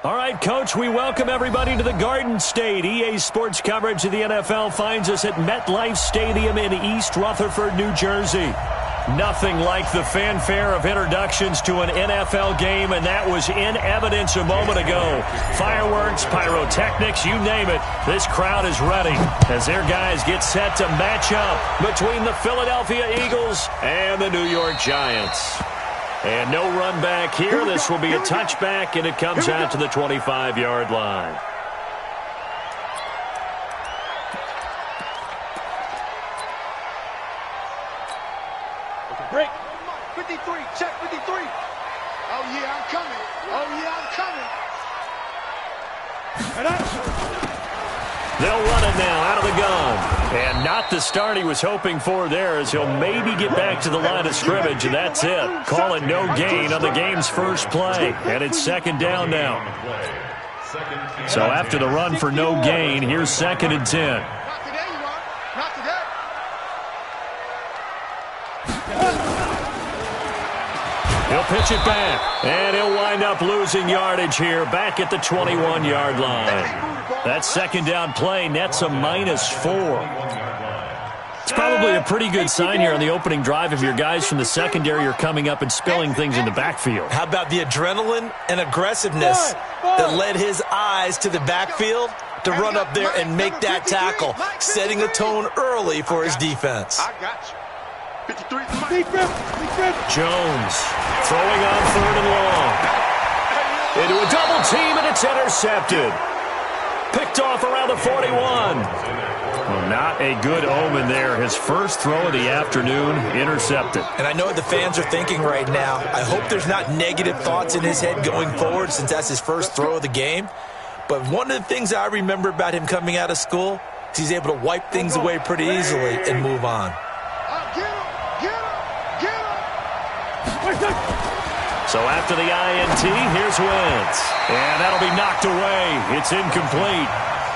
All right, Coach, we welcome everybody to the Garden State. EA Sports coverage of the NFL finds us at MetLife Stadium in East Rutherford, New Jersey. Nothing like the fanfare of introductions to an NFL game, and that was in evidence a moment ago. Fireworks, pyrotechnics, you name it. This crowd is ready as their guys get set to match up between the Philadelphia Eagles and the New York Giants. And no run back here. This will be a touchback, and it comes out to the 25-yard line. Break. 53. Check 53. Oh, yeah, I'm coming. Oh, yeah, I'm coming. They'll run it now out of the gun. And not the start he was hoping for there, as he'll maybe get back to the line of scrimmage, and that's it. Call it no gain on the game's first play. And it's second down now. So after the run for no gain, here's 2nd and 10. Not today, you are. Not today. He'll pitch it back, and he'll wind up losing yardage here back at the 21-yard line. That second down play nets a -4. It's probably a pretty good sign here on the opening drive if your guys from the secondary are coming up and spilling things in the backfield. How about the adrenaline and aggressiveness that led his eyes to the backfield to run up there and make that tackle, setting a tone early for his defense. I got you. 53. Jones throwing on 3rd and long. Into a double team, and it's intercepted. Picked off around the 41. Well, not a good omen there. His first throw of the afternoon, intercepted. And I know what the fans are thinking right now. I hope there's not negative thoughts in his head going forward since that's his first throw of the game. But one of the things I remember about him coming out of school is he's able to wipe things away pretty easily and move on. So after the INT, here's Wentz. And that'll be knocked away. It's incomplete.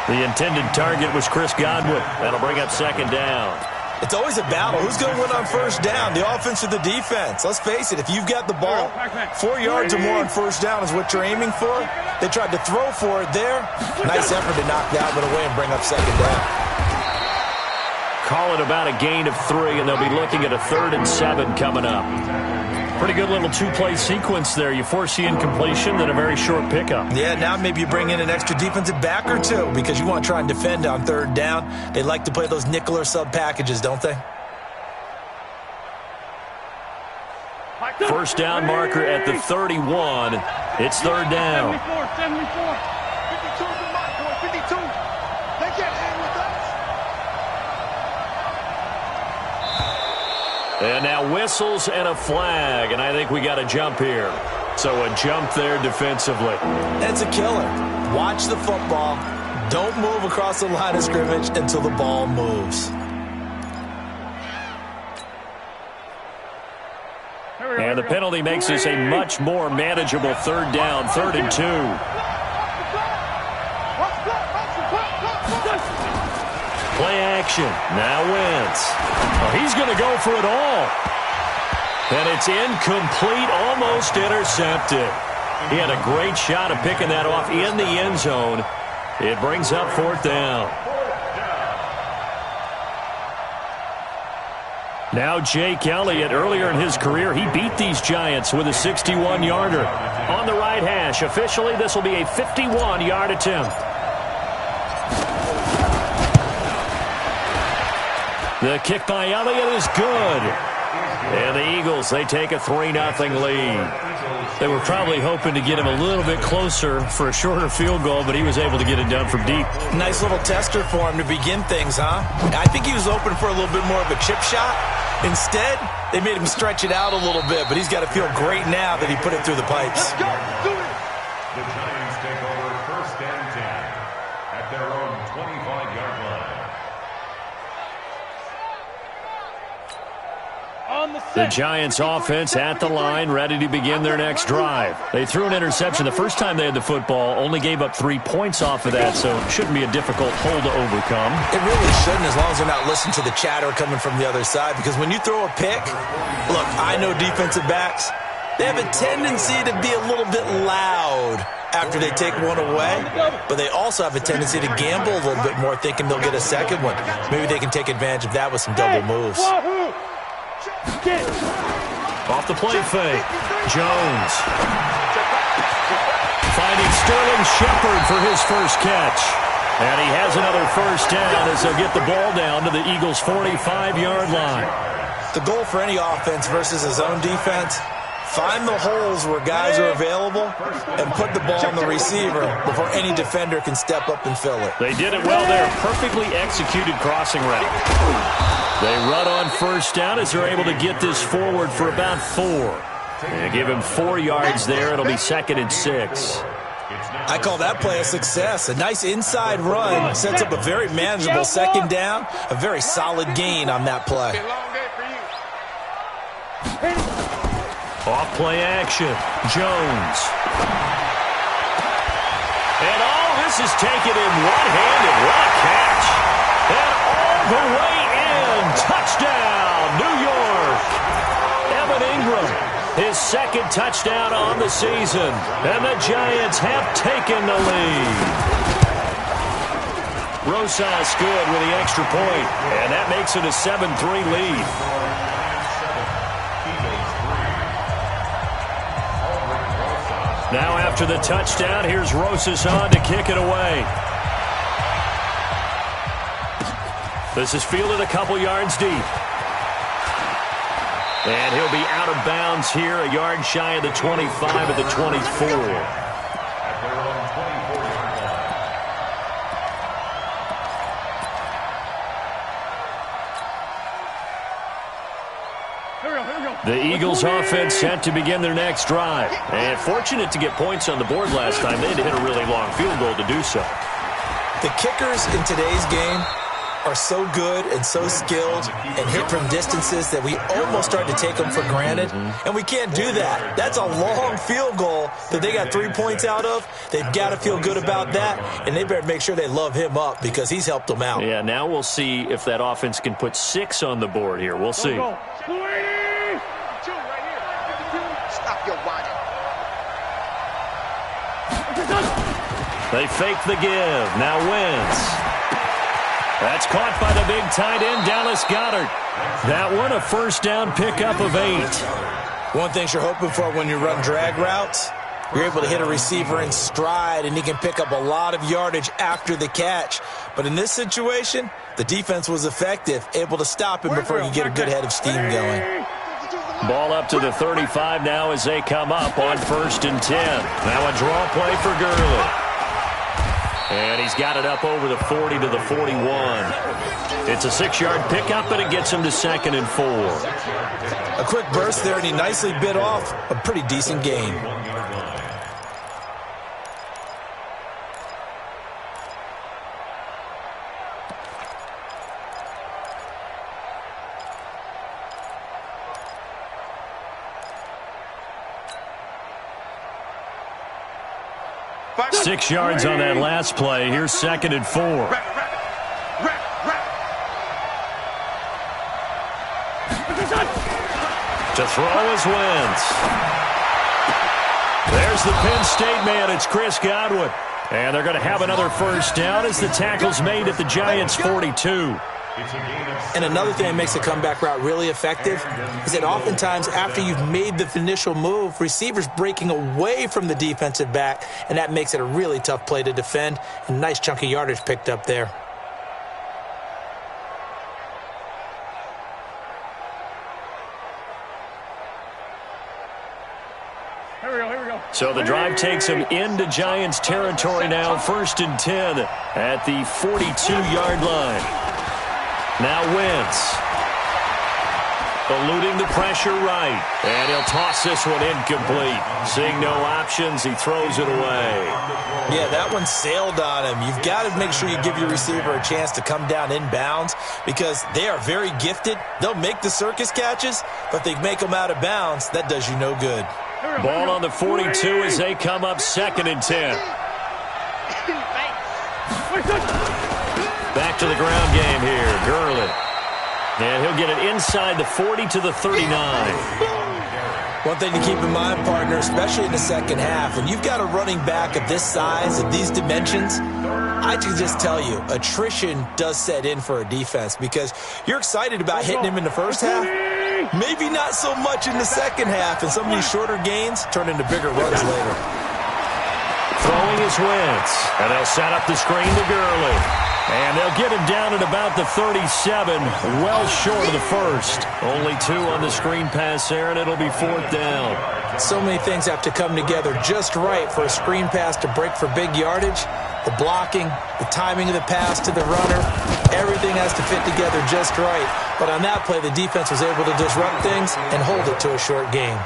The intended target was Chris Godwin. That'll bring up 2nd down. It's always a battle. Who's going to win on first down, the offense or the defense? Let's face it, if you've got the ball, 4 yards or more on first down is what you're aiming for. They tried to throw for it there. Nice effort to knock Godwin away and bring up 2nd down. Call it about a gain of 3, and they'll be looking at a 3rd and 7 coming up. Pretty good little 2-play sequence there. You force the incompletion, then a very short pickup. Yeah, now maybe you bring in an extra defensive back or two because you want to try and defend on 3rd down. They like to play those nickel or sub packages, don't they? First down marker at the 31. It's 3rd down. 74. 52's the mark, boy. 52. They can't hang with us. And now whistles and a flag, and I think we got a jump here. So a jump there defensively. It's a killer. Watch the football. Don't move across the line of scrimmage until the ball moves. And the penalty makes this a much more manageable 3rd down, 3rd and 2. Play action. Now Wentz. Well, he's going to go for it all. And it's incomplete, almost intercepted. He had a great shot of picking that off in the end zone. It brings up 4th down. Now Jake Elliott, earlier in his career, he beat these Giants with a 61-yarder. On the right hash, officially this will be a 51-yard attempt. The kick by Elliott is good. And the Eagles, they take a 3-0 lead. They were probably hoping to get him a little bit closer for a shorter field goal, but he was able to get it done from deep. Nice little tester for him to begin things, huh? I think he was open for a little bit more of a chip shot. Instead, they made him stretch it out a little bit, but he's got to feel great now that he put it through the pipes. Let's go. Do it. The Giants take over 1st and 10 at their own 25-yard line. The Giants offense at the line, ready to begin their next drive. They threw an interception the first time they had the football, only gave up 3 points off of that, so it shouldn't be a difficult hole to overcome. It really shouldn't, as long as they're not listening to the chatter coming from the other side, because when you throw a pick, look, I know defensive backs, they have a tendency to be a little bit loud after they take one away, but they also have a tendency to gamble a little bit more, thinking they'll get a second one. Maybe they can take advantage of that with some double moves. Off the play fake. Jones. Finding Sterling Shepard for his first catch. And he has another first down as they'll get the ball down to the Eagles' 45-yard line. The goal for any offense versus his own defense, find the holes where guys are available and put the ball on the receiver before any defender can step up and fill it. They did it well there. Perfectly executed crossing route. They run on first down as they're able to get this forward for about 4. And give him 4 yards there. It'll be 2nd and 6. I call that play a success. A nice inside run sets up a very manageable second down. A very solid gain on that play. Off play action. Jones. And all this is taken in one-handed. What a catch. And all the way in. Touchdown, New York. Evan Ingram, his 2nd touchdown on the season. And the Giants have taken the lead. Rosas good with the extra point. And that makes it a 7-3 lead. Now after the touchdown, here's Rosas on to kick it away. This is fielded a couple yards deep. And he'll be out of bounds here, a yard shy of the 25 of the 24. The Eagles offense set to begin their next drive. And fortunate to get points on the board last time. They had to hit a really long field goal to do so. The kickers in today's game are so good and so skilled and hit from distances that we almost start to take them for granted. And we can't do that. That's a long field goal that they got 3 points out of. They've got to feel good about that, and they better make sure they love him up because he's helped them out. Yeah, now we'll see if that offense can put 6 on the board here. We'll see. They fake the give. Now Wentz. That's caught by the big tight end, Dallas Goedert. That one, a first down pickup of 8. One thing you're hoping for when you run drag routes, you're able to hit a receiver in stride, and he can pick up a lot of yardage after the catch. But in this situation, the defense was effective, able to stop him before you get a good head of steam going. Ball up to the 35 now as they come up on 1st and 10. Now a draw play for Gurley. And he's got it up over the 40 to the 41. It's a 6-yard pickup, and it gets him to 2nd and 4. A quick burst there, and he nicely bit off a pretty decent gain. Six yards on that last play. Here's 2nd and 4. To throw is Wentz. There's the Penn State man. It's Chris Godwin. And they're going to have another first down as the tackle's made at the Giants' 42. And another thing that makes the comeback route really effective is that oftentimes after you've made the initial move, receivers breaking away from the defensive back, and that makes it a really tough play to defend. A nice chunk of yardage picked up there. So the drive takes him into Giants territory now, 1st and 10 at the 42-yard line. Now Wentz, eluding the pressure right, and he'll toss this one incomplete. Seeing no options, he throws it away. Yeah, that one sailed on him. You've got to make sure you give your receiver a chance to come down inbounds because they are very gifted. They'll make the circus catches, but they make them out of bounds. That does you no good. Ball on the 42 as they come up 2nd and 10. Back to the ground game here, Gurley. And he'll get it inside the 40 to the 39. One thing to keep in mind, partner, especially in the second half, when you've got a running back of this size, of these dimensions, I can just tell you, attrition does set in for a defense because you're excited about hitting him in the first half. Maybe not so much in the second half, and some of these shorter gains turn into bigger runs later. Throwing his Wentz, and they'll set up the screen to Gurley. And they'll get him down at about the 37, well short of the first. Only 2 on the screen pass there, and it'll be 4th down. So many things have to come together just right for a screen pass to break for big yardage. The blocking, the timing of the pass to the runner, everything has to fit together just right. But on that play, the defense was able to disrupt things and hold it to a short game.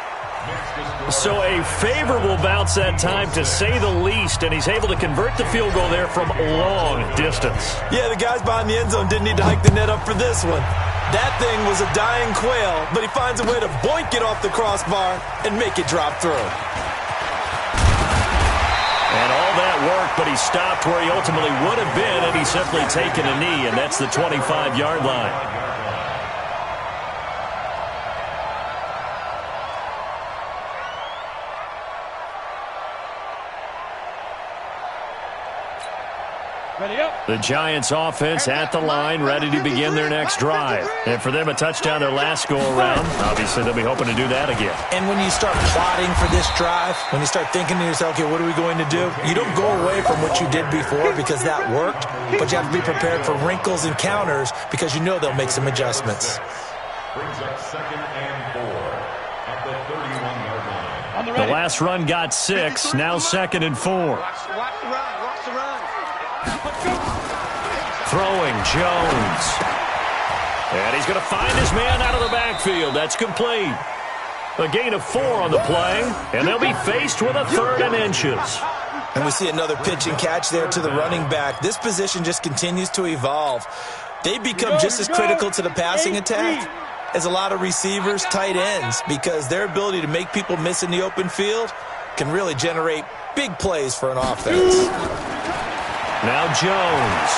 So a favorable bounce that time, to say the least, and he's able to convert the field goal there from long distance. Yeah, the guys behind the end zone didn't need to hike the net up for this one. That thing was a dying quail, but he finds a way to boink it off the crossbar and make it drop through. And all that work, but he stopped where he ultimately would have been, and he's simply taken a knee, and that's the 25-yard line. The Giants offense at the line, ready to begin their next drive. And for them, a touchdown their last go-around. Obviously, they'll be hoping to do that again. And when you start plotting for this drive, when you start thinking to yourself, okay, what are we going to do? You don't go away from what you did before because that worked, but you have to be prepared for wrinkles and counters because you know they'll make some adjustants. Brings up 2nd and 4 at the 31-yard line. The last run got 6, now 2nd and 4. Watch the run. Watch the run. Throwing Jones. And he's going to find his man out of the backfield. That's complete. A gain of 4 on the play, and they'll be faced with a 3rd and inches. And we see another pitch and catch there to the running back. This position just continues to evolve. They become just as critical to the passing attack as a lot of receivers, tight ends, because their ability to make people miss in the open field can really generate big plays for an offense. Now Jones.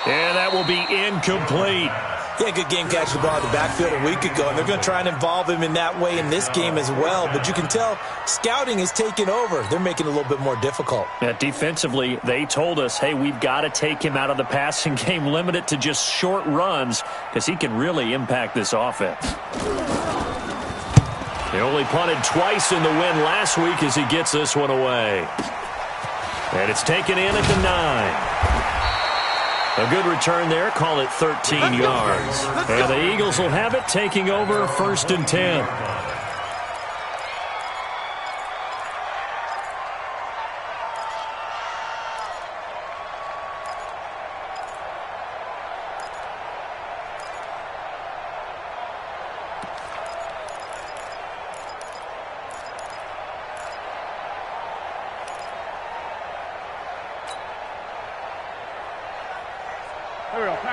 And that will be incomplete. Yeah, good game catch the ball in the backfield a week ago, and they're going to try and involve him in that way in this game as well. But you can tell scouting is taking over. They're making it a little bit more difficult. Yeah, defensively, they told us, hey, we've got to take him out of the passing game, limit it to just short runs, because he can really impact this offense. He only punted twice in the win last week as he gets this one away. And it's taken in at the 9. A good return there. Call it 13 yards. And the Eagles will have it, taking over 1st and 10.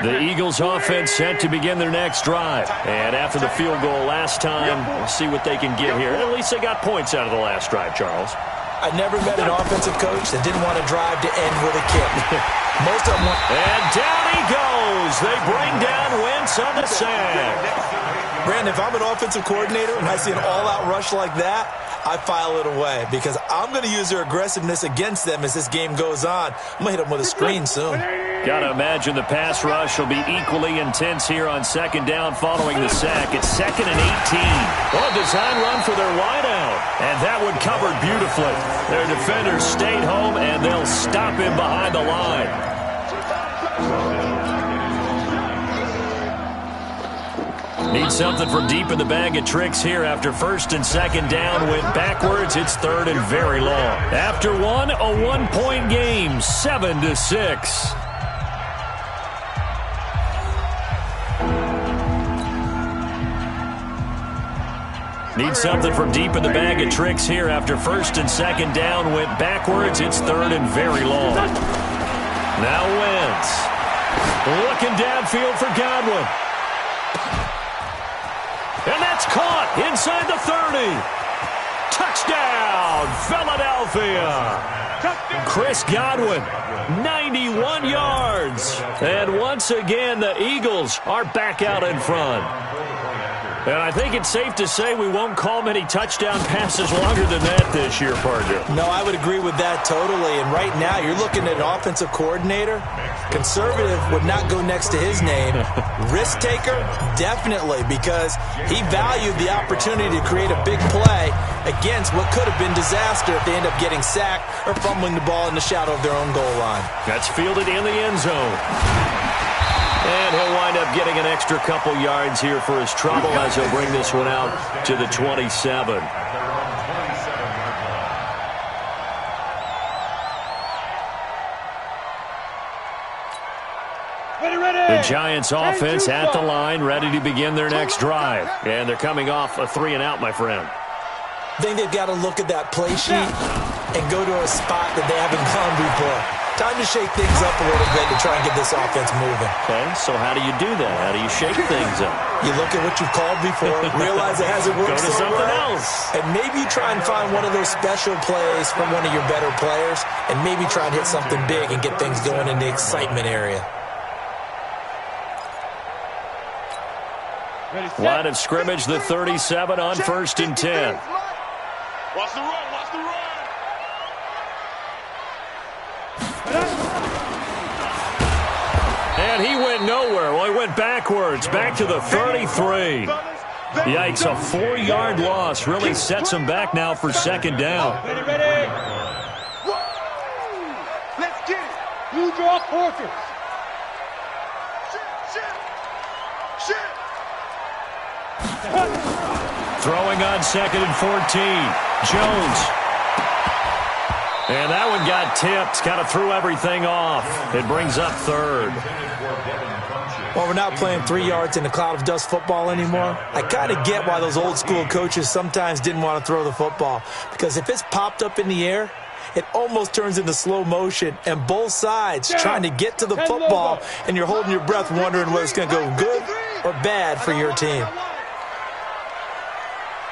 The Eagles offense set to begin their next drive. And after the field goal last time, we'll see what they can get here. At least they got points out of the last drive, Charles. I never met an offensive coach that didn't want to drive to end with a kick. Most of them want... And down he goes. They bring down Wentz on the sack. Brandon, if I'm an offensive coordinator and I see an all-out rush like that, I file it away because I'm going to use their aggressiveness against them as this game goes on. I'm going to hit them with a screen soon. Got to imagine the pass rush will be equally intense here on 2nd down following the sack. It's 2nd and 18. Well, a design run for their wideout. And that one covered beautifully. Their defenders stayed home, and they'll stop him behind the line. Need something from deep in the bag of tricks here after 1st and 2nd down. Went backwards. It's 3rd and very long. After one, a 1-point game, 7-6. Need something from deep in the bag of tricks here after 1st and 2nd down. Went backwards. It's 3rd and very long. Now Wentz. Looking downfield for Godwin. And that's caught inside the 30. Touchdown, Philadelphia. Chris Godwin, 91 yards. And once again, the Eagles are back out in front. And I think it's safe to say we won't call many touchdown passes longer than that this year, partner. No, I would agree with that totally. And right now, you're looking at an offensive coordinator. Conservative would not go next to his name. Risk taker, definitely, because he valued the opportunity to create a big play against what could have been disaster if they end up getting sacked or fumbling the ball in the shadow of their own goal line. That's fielded in the end zone. And he'll wind up getting an extra couple yards here for his trouble as he'll bring this one out to the 27. The Giants offense at the line, ready to begin their next drive. And they're coming off a 3-and-out, my friend. I think they've got to look at that play sheet and go to a spot that they haven't gone before. Time to shake things up a little bit to try and get this offense moving. Okay, so how do you do that? How do you shake things up? You look at what you've called before, realize it hasn't worked so so something well, else. and maybe try and find one of those special plays from one of your better players, and maybe try and hit something big and get things going in the excitement area. Line of scrimmage, the 37 on 1st and 10. Watch the run, watch the run. And he went nowhere. Well, he went backwards, back to the 33. Yikes, a 4-yard loss really sets him back now for 2nd down. Ready. Let's get it. You draw fortress. Shit. Throwing on 2nd and 14. Jones. And that one got tipped. Kind of threw everything off. It brings up 3rd. Well, we're not playing 3 yards in a cloud of dust football anymore. I kind of get why those old school coaches sometimes didn't want to throw the football. Because if it's popped up in the air, it almost turns into slow motion. And both sides trying to get to the football, and you're holding your breath wondering whether it's going to go good or bad for your team.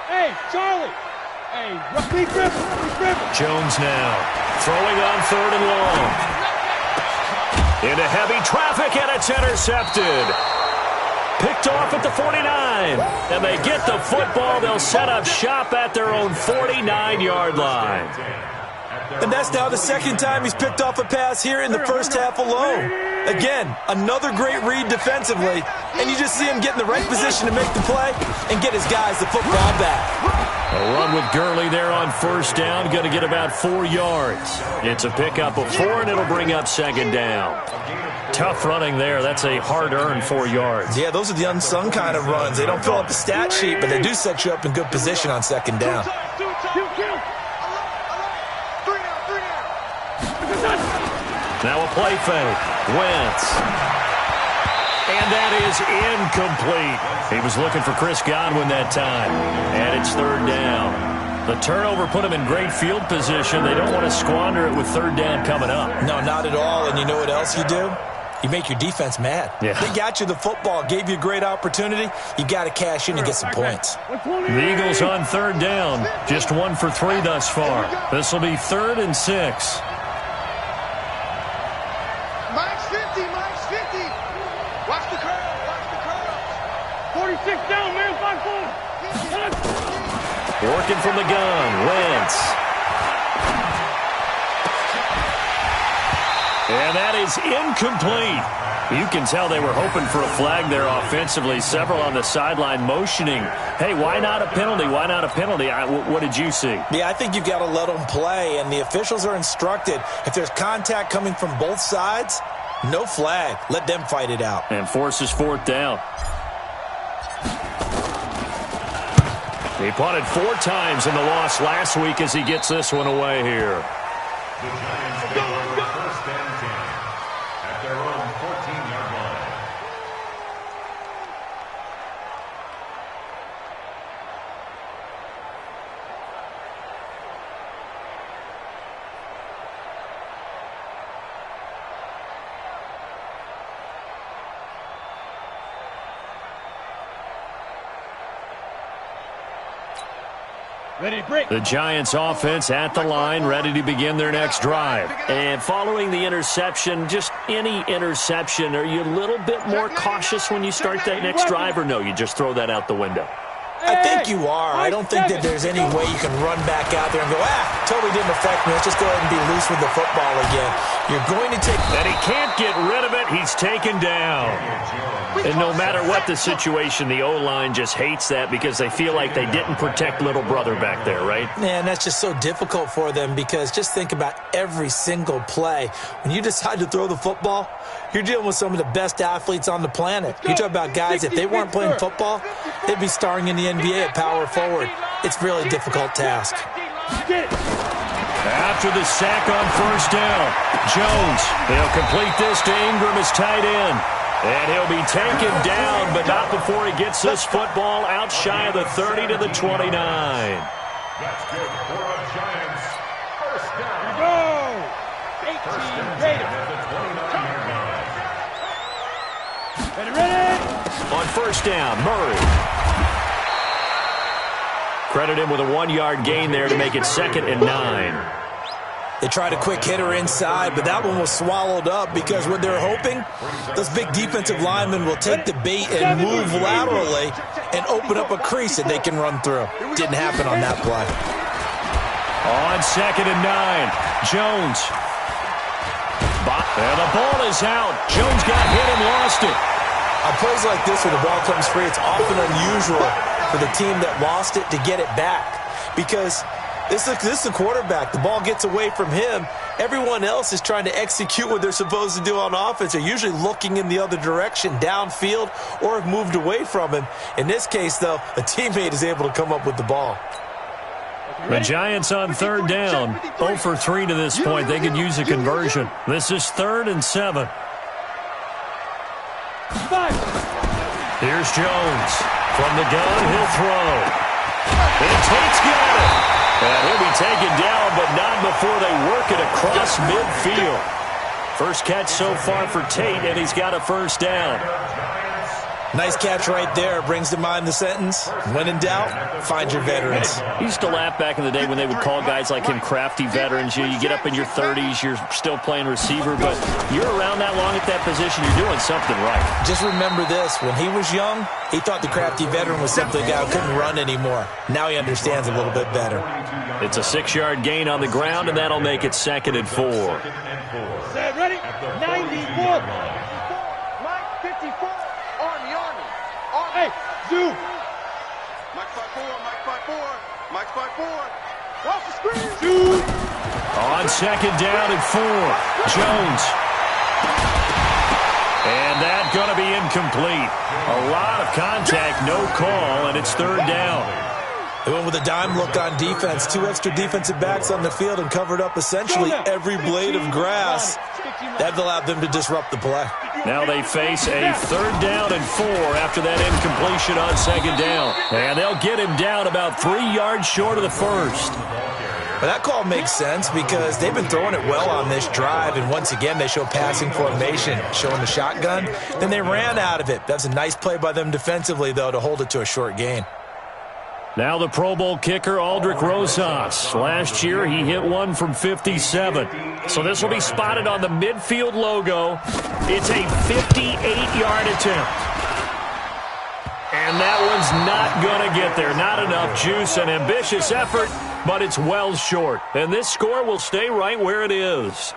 Hey, Charlie. Hey, be careful. Jones now throwing on 3rd and long. Into heavy traffic, and it's intercepted. Picked off at the 49. And they get the football. They'll set up shop at their own 49-yard line. And that's now the 2nd time he's picked off a pass here in the first half alone. Again, another great read defensively, and you just see him get in the right position to make the play and get his guys the football back. A run with Gurley there on 1st down, going to get about 4 yards. It's a pickup of 4, and it'll bring up 2nd down. Tough running there. That's a hard-earned 4 yards. Yeah, those are the unsung kind of runs. They don't fill up the stat sheet, but they do set you up in good position on 2nd down. Now a play fake. Wentz. And that is incomplete. He was looking for Chris Godwin that time. And it's 3rd down. The turnover put him in great field position. They don't want to squander it with 3rd down coming up. No, not at all. And you know what else you do? You make your defense mad. Yeah. They got you the football, gave you a great opportunity. You got to cash in and get some points. The Eagles on 3rd down. Just 1 for 3 thus far. This will be 3rd and 6. Mike's 50. Watch the curl. 46 down, man. 5-4. Working from the gun. Wentz. And that is incomplete. You can tell they were hoping for a flag there offensively. Several on the sideline motioning. Hey, why not a penalty? Why not a penalty? What did you see? Yeah, I think you've got to let them play, and the officials are instructed. If there's contact coming from both sides, no flag. Let them fight it out. And forces 4th down. He punted 4 times in the loss last week as he gets this one away here. The Giants take over 1st and 10 at their own 14-yard line. Ready, break. The Giants offense at the line, ready to begin their next drive. And following the interception, just any interception, are you a little bit more cautious when you start that next drive, or no, you just throw that out the window? I think you are. I don't think that there's any way you can run back out there and go, totally didn't affect me. Let's just go ahead and be loose with the football again. You're going to take... And he can't get rid of it. He's taken down. And no matter what the situation, the O-line just hates that because they feel like they didn't protect little brother back there, right? Man, that's just so difficult for them because just think about every single play. When you decide to throw the football, you're dealing with some of the best athletes on the planet. You talk about guys, if they weren't playing football, they'd be starring in the NBA at power forward. It's really a difficult task. After the sack on first down, Jones, he'll complete this to Ingram as tight end. And he'll be taken down, but not before he gets this football out shy of the 30 to the 29. That's good for the Giants. First down. Go! 18 Raiders. At the 29-yard line. Ready? On first down, Murray. Credit him with a 1-yard gain there to make it 2nd and 9. They tried a quick hitter inside, but that one was swallowed up because what they're hoping, those big defensive linemen will take the bait and move laterally and open up a crease that they can run through. Didn't happen on that play. On 2nd and 9, Jones. And the ball is out. Jones got hit and lost it. On plays like this where the ball comes free, it's often unusual for the team that lost it to get it back because this is the quarterback. The ball gets away from him. Everyone else is trying to execute what they're supposed to do on offense. They're usually looking in the other direction, downfield, or have moved away from him. In this case, though, a teammate is able to come up with the ball. The Giants on 3rd down, 0 for 3 to this point. They could use a conversion. This is 3rd and 7. Here's Jones. From the gun, he'll throw. And Tate's got it. And he'll be taken down, but not before they work it across midfield. First catch so far for Tate, and he's got a first down. Nice catch right there. Brings to mind the sentence, when in doubt, find your veterans. He used to laugh back in the day when they would call guys like him crafty veterans. You get up in your 30s, you're still playing receiver, but you're around that long at that position, you're doing something right. Just remember this. When he was young, he thought the crafty veteran was simply a guy who couldn't run anymore. Now he understands a little bit better. It's a 6-yard gain on the ground, and that'll make it 2nd and 4. Set, ready? 94. Mike 54. Army. Hey, Zoo. Mike 54. Mike 54. Watch the screen. Zoo. On 2nd down and 4, Jones. And that's going to be incomplete. A lot of contact, no call, and it's 3rd down. They went with a dime look on defense. 2 extra defensive backs on the field and covered up essentially every blade of grass. That allowed them to disrupt the play. Now they face a 3rd down and 4 after that incompletion on 2nd down. And they'll get him down about 3 yards short of the first. But that call makes sense because they've been throwing it well on this drive, and once again they show passing formation, showing the shotgun. Then they ran out of it. That's a nice play by them defensively, though, to hold it to a short gain. Now the Pro Bowl kicker, Aldrick Rosas. Last year, he hit one from 57. So this will be spotted on the midfield logo. It's a 58-yard attempt. And that one's not going to get there. Not enough juice, an ambitious effort, but it's well short. And this score will stay right where it is.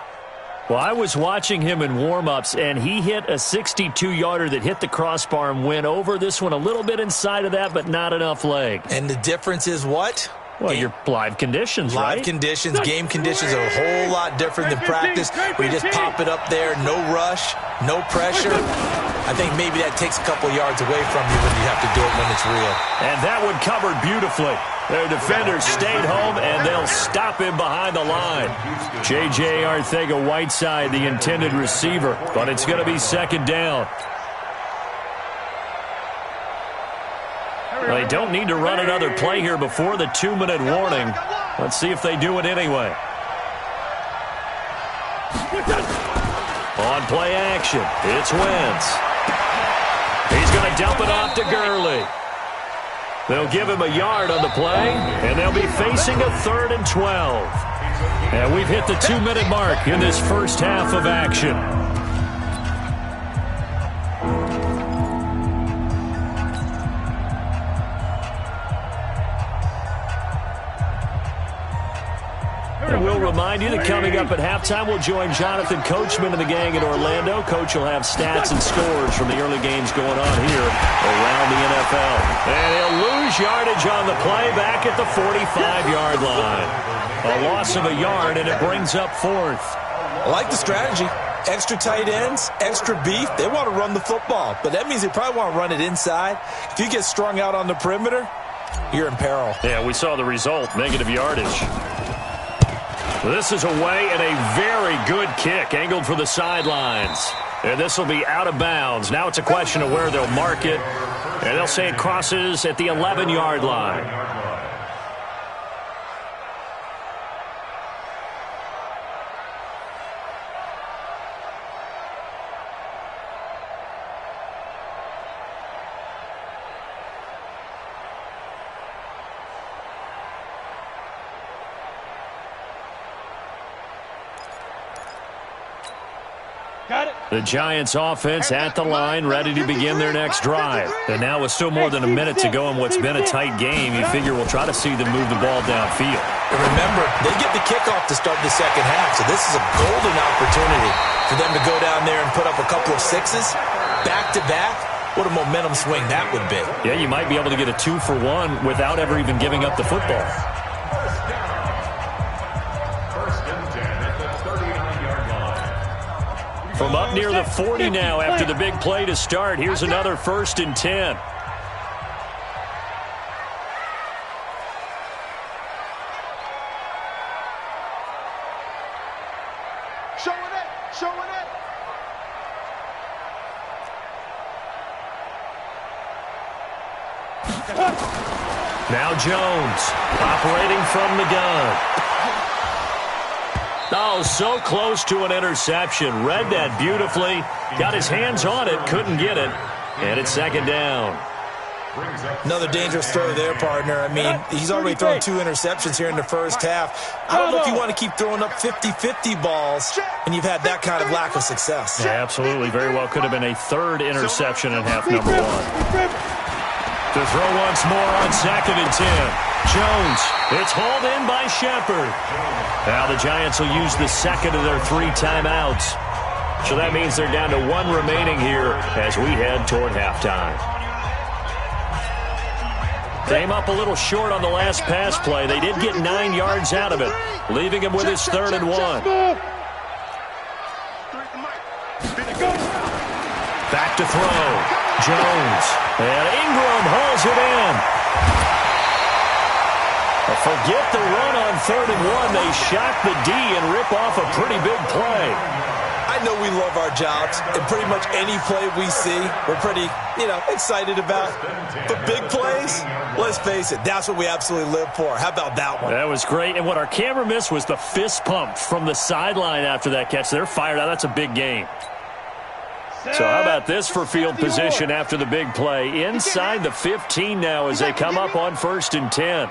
Well, I was watching him in warm-ups, and he hit a 62-yarder that hit the crossbar and went over. This one a little bit inside of that, but not enough leg. And the difference is what? Well, your live conditions, right? Live conditions, game conditions are a whole lot different than practice, where you just pop it up there, no rush, no pressure. I think maybe that takes a couple yards away from you when you have to do it when it's real. And that one covered beautifully. Their defenders stayed home, and they'll stop him behind the line. J.J. Arcega-Whiteside, the intended receiver, but it's going to be 2nd down. They don't need to run another play here before the 2-minute warning. Let's see if they do it anyway. On play action, it's Wentz. He's going to dump it off to Gurley. They'll give him a yard on the play, and they'll be facing a 3rd and 12. And we've hit the 2-minute mark in this first half of action. And we'll remind you that coming up at halftime, we'll join Jonathan Coachman and the gang in Orlando. Coach will have stats and scores from the early games going on here around the NFL. And he'll lose yardage on the play back at the 45-yard line. A loss of a yard, and it brings up fourth. I like the strategy. Extra tight ends, extra beef. They want to run the football, but that means they probably want to run it inside. If you get strung out on the perimeter, you're in peril. Yeah, we saw the result, negative yardage. This is away and a very good kick, angled for the sidelines. And this will be out of bounds. Now it's a question of where they'll mark it. And they'll say it crosses at the 11-yard line. The Giants offense at the line, ready to begin their next drive. And now with still more than a minute to go in what's been a tight game, you figure we'll try to see them move the ball downfield. And remember, they get the kickoff to start the second half, so this is a golden opportunity for them to go down there and put up a couple of sixes back-to-back. What a momentum swing that would be. Yeah, you might be able to get a 2-for-1 without ever even giving up the football. From up near the 40 now after the big play to start. Here's another 1st and 10. Showing it. Now Jones operating from the gun. Oh, so close to an interception. Read that beautifully. Got his hands on it. Couldn't get it. And it's second down. Another dangerous throw there, partner. I mean, he's already thrown 2 interceptions here in the first half. I don't know if you want to keep throwing up 50-50 balls when you've had that kind of lack of success. Yeah, absolutely. Very well could have been a 3rd interception in half number 1. To throw once more on 2nd and 10. Jones, it's hauled in by Shepard. Now the Giants will use the second of their 3 timeouts. So that means they're down to 1 remaining here as we head toward halftime. Came up a little short on the last pass play. They did get 9 yards out of it, leaving him with his 3rd and 1. Back to throw. Jones. And Ingram hauls it in. Forget the run on 3rd and 1. They shock the D and rip off a pretty big play. I know we love our jobs, and pretty much any play we see, we're pretty, excited about. But big plays, let's face it, that's what we absolutely live for. How about that one? That was great. And what our camera missed was the fist pump from the sideline after that catch. They're fired out. That's a big game. So how about this for field position after the big play? Inside the 15 now as they come up on 1st and 10.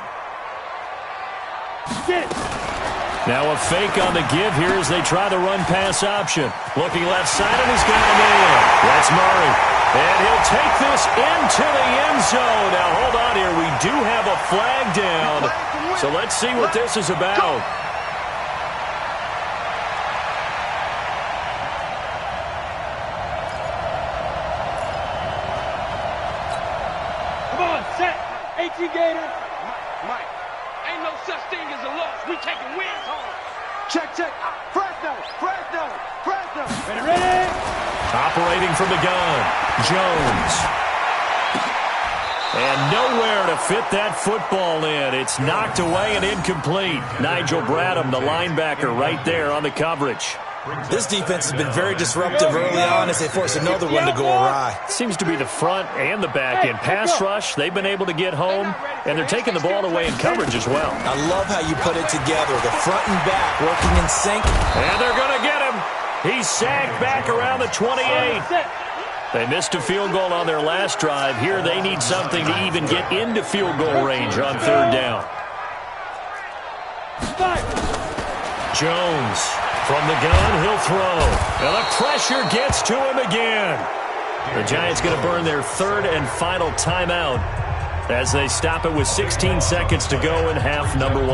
Now a fake on the give here as they try the run-pass option. Looking left side, and he's got a man. That's Murray. And he'll take this into the end zone. Now hold on here. We do have a flag down. So let's see what this is about. Come on, set. 18 Gator. Mike. Ain't no such thing as a loss. We taking wins home. Check. Fresno. Ready. Operating from the gun. Jones. And nowhere to fit that football in. It's knocked away and incomplete. Nigel Bradham, the linebacker, right there on the coverage. This defense has been very disruptive early on as they force another one to go awry. Seems to be the front and the back end. Pass rush, they've been able to get home, and they're taking the ball away in coverage as well. I love how you put it together. The front and back working in sync. And they're going to get him. He's sacked back around the 28. They missed a field goal on their last drive. Here they need something to even get into field goal range on 3rd down. Jones. From the gun, he'll throw. And the pressure gets to him again. The Giants going to burn their 3rd and final timeout as they stop it with 16 seconds to go in half number 1.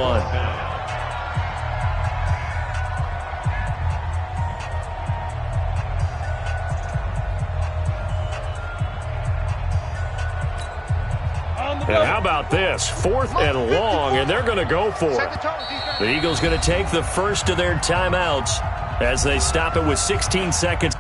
And how about this? 4th and long, and they're going to go for it. The Eagles going to take the first of their timeouts as they stop it with 16 seconds.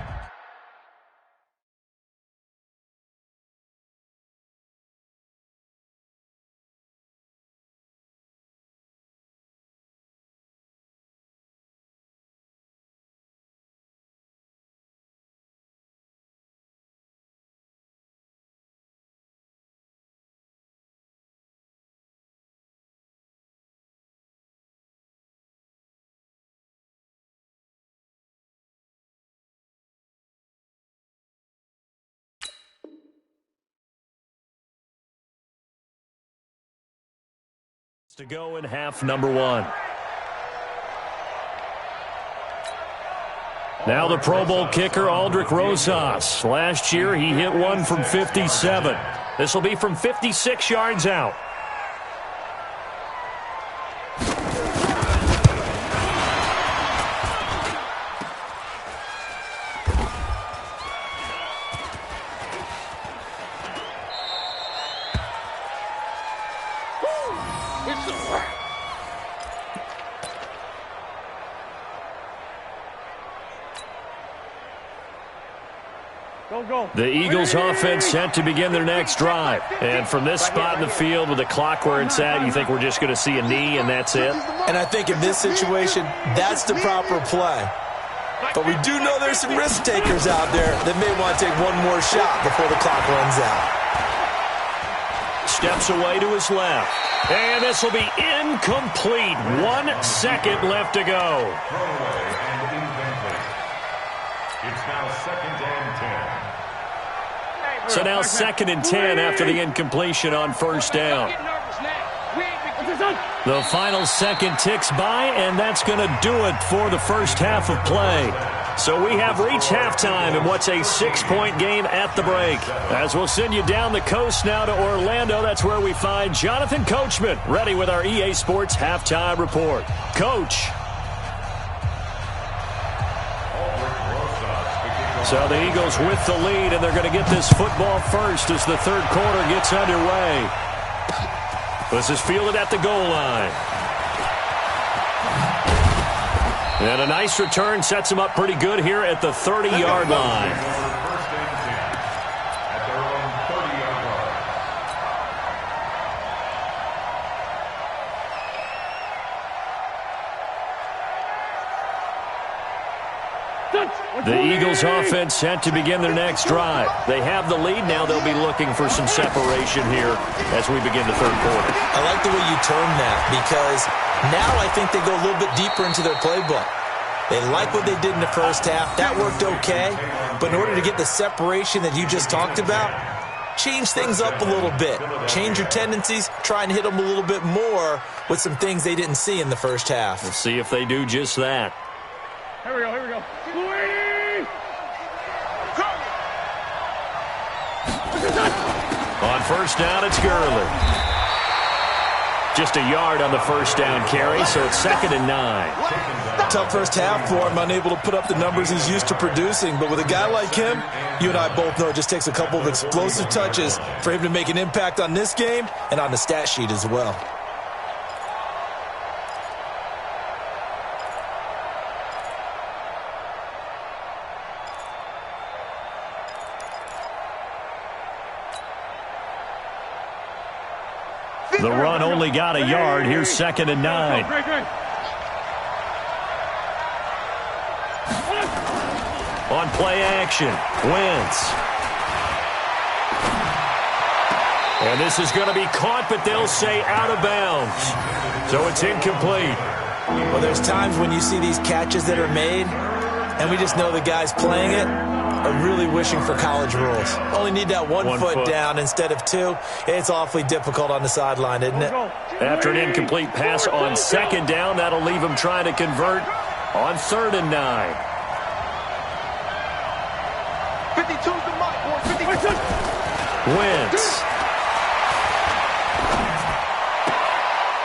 To go in half number 1. Now the Pro Bowl kicker, Aldrick Rosas. Last year, he hit one from 57. This will be from 56 yards out. The Eagles offense set to begin their next drive. And from this spot in the field with the clock where it's at, you think we're just going to see a knee and that's it? And I think in this situation, that's the proper play. But we do know there's some risk takers out there that may want to take one more shot before the clock runs out. Steps away to his left. And this will be incomplete. 1 second left to go. Throwaway and incomplete. It's now 2nd and 10. So now 2nd and 10 after the incompletion on first down. The final second ticks by, and that's going to do it for the first half of play. So we have reached halftime in what's a 6-point game at the break. As we'll send you down the coast now to Orlando, that's where we find Jonathan Coachman ready with our EA Sports halftime report. Coach. So the Eagles with the lead, and they're going to get this football first as the third quarter gets underway. This is fielded at the goal line. And a nice return sets him up pretty good here at the 30-yard line. First and 10 at their own 30-yard line. The Eagles offense set to begin their next drive. They have the lead now. They'll be looking for some separation here as we begin the third quarter. I like the way you term that because now I think they go a little bit deeper into their playbook. They like what they did in the first half. That worked okay. But in order to get the separation that you just talked about, change things up a little bit. Change your tendencies. Try and hit them a little bit more with some things they didn't see in the first half. We'll see if they do just that. Here we go, here we go. On first down, it's Gurley. Just a yard on the first down carry, so it's 2nd and 9. Tough first half for him, unable to put up the numbers he's used to producing. But with a guy like him, you and I both know it just takes a couple of explosive touches for him to make an impact on this game and on the stat sheet as well. The run only got a yard. Here's 2nd and 9. On play action, Wentz. And this is going to be caught, but they'll say out of bounds. So it's incomplete. Well, there's times when you see these catches that are made, and we just know the guys playing it are really wishing for college rules. Only need that one foot down instead of 2. It's awfully difficult on the sideline, isn't it? After an incomplete pass on 2nd down, that'll leave him trying to convert on 3rd and 9. 52's the mark, boy. 52. Wentz.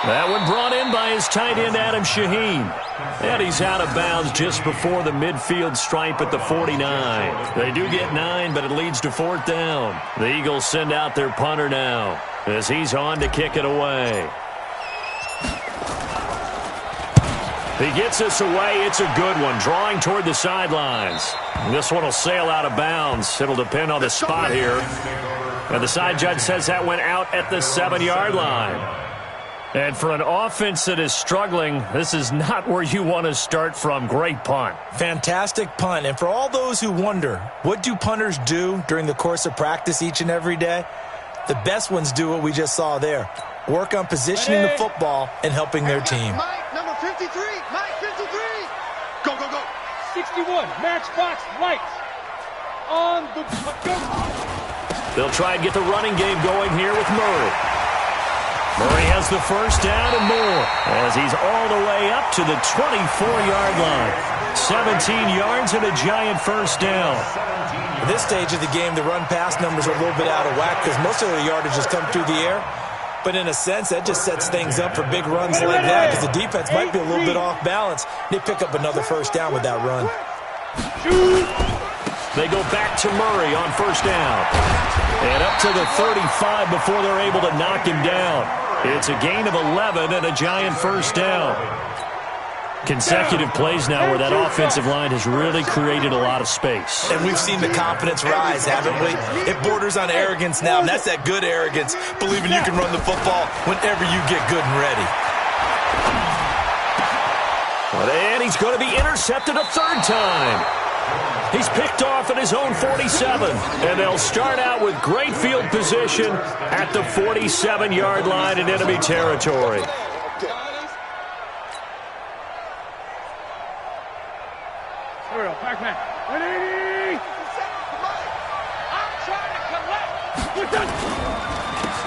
That one brought in by his tight end, Adam Shaheen. And he's out of bounds just before the midfield stripe at the 49. They do get 9, but it leads to 4th down. The Eagles send out their punter now. as he's on to kick it away. He gets this away. It's a good one, drawing toward the sidelines. This one will sail out of bounds. It'll depend on the spot here. And the side judge says that went out at the 7-yard line. And for an offense that is struggling, this is not where you want to start from. Great punt. Fantastic punt. And for all those who wonder, what do punters do during the course of practice each and every day? The best ones do what we just saw there. Work on positioning the football and helping their team. Mike, number 53. Mike, 53. Go, go, go. 61, matchbox lights. On the go. They'll try and get the running game going here with Murray. Murray has the first down and more as he's all the way up to the 24-yard line. 17 yards and a giant first down. At this stage of the game, the run-pass numbers are a little bit out of whack because most of the yardage has come through the air. But in a sense, that just sets things up for big runs like that because the defense might be a little bit off balance. They pick up another first down with that run. They go back to Murray on first down. And up to the 35 before they're able to knock him down. It's a gain of 11 and a giant first down. Consecutive plays now where that offensive line has really created a lot of space. And we've seen the confidence rise, haven't we? It borders on arrogance now, and that's that good arrogance, believing you can run the football whenever you get good and ready. And he's going to be intercepted a third time. He's picked off at his own 47, and they'll start out with great field position at the 47-yard line in enemy territory.